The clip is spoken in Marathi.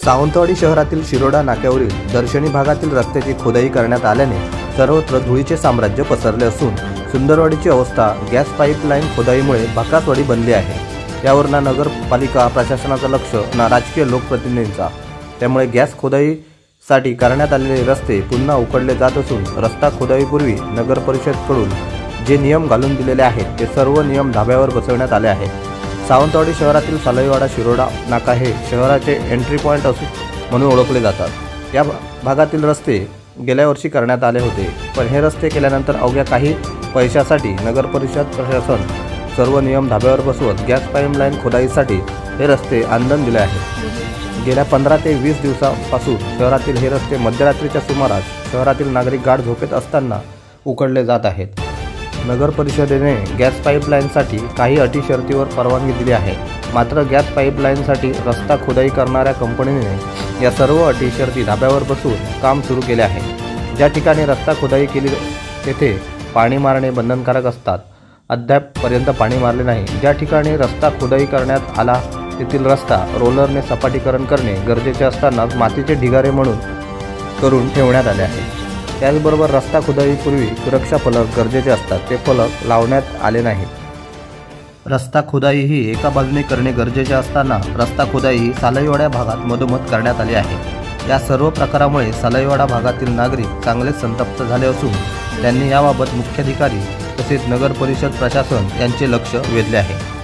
सावंतवाडी शहरातील शिरोडा नाक्यावरील दर्शनी भागातील रस्त्याची खोदाई करण्यात आल्याने सर्वत्र धुळीचे साम्राज्य पसरले असून सुंदरवाडीची अवस्था गॅस पाईपलाईन खोदाईमुळे भकासवाडी बनली आहे। यावर ना नगरपालिका प्रशासनाचं लक्ष ना राजकीय लोकप्रतिनिधींचा। त्यामुळे गॅस खोदाईसाठी करण्यात आलेले रस्ते पुन्हा उकडले जात असून रस्ता खोदाईपूर्वी नगर परिषदकडून जे नियम घालून दिलेले आहेत ते सर्व नियम धाब्यावर बसवण्यात आले आहेत। सावंतवाडी शहरातील सालईवाडा शिरोडा नाका हे शहराचे एंट्री पॉईंट म्हणून ओळखले जातात। या भागातील रस्ते गेल्या वर्षी करण्यात आले होते, पण हे रस्ते केल्यानंतर अवघ्या काही पैशासाठी नगर परिषद प्रशासन सर्व नियम धाब्यावर बसवत गॅस पाईपलाईन खोदाईसाठी हे रस्ते आंदोलन दिले आहे। गेल्या 15 ते 20 दिवसांपासून शहरातील हे रस्ते मध्यरात्रीच्या सुमारास शहरातील नागरिक गाढ झोपेत असताना उकडले जात आहेत। नगर परिषदेने गॅस पाईपलाईनसाठी काही अटी शर्तीवर परवानगी दिली आहे, मात्र गॅस पाईपलाईनसाठी रस्ता खोदाई करणाऱ्या कंपनीने या सर्व अटी शर्ती धाब्यावर बसवून काम सुरू केले आहे। ज्या ठिकाणी रस्ता खोदाई केली तेथे पाणी मारणे बंधनकारक असतात। अद्यापपर्यंत पाणी मारले नाही। ज्या ठिकाणी रस्ता खोदाई करण्यात आला तेथील रस्ता रोलरने सपाटीकरण करणे गरजेचे असतानाच मातीचे ढिगारे म्हणून करून ठेवण्यात आले आहे। त्याचबरोबर रस्ता खोदाईपूर्वी सुरक्षा फलक गरजेचे असतात, ते फलक लावण्यात आले नाहीत। रस्ता खोदाई ही एका बाजूने करणे गरजेचे असताना रस्ता खोदाई ही सालईवाडा भागात मधोमध करण्यात आली आहे। या सर्व प्रकारामुळे सालईवाडा भागातील नागरिक चांगलेच संतप्त झाले असून त्यांनी याबाबत मुख्याधिकारी तसेच नगर परिषद प्रशासन यांचे लक्ष वेधले आहे।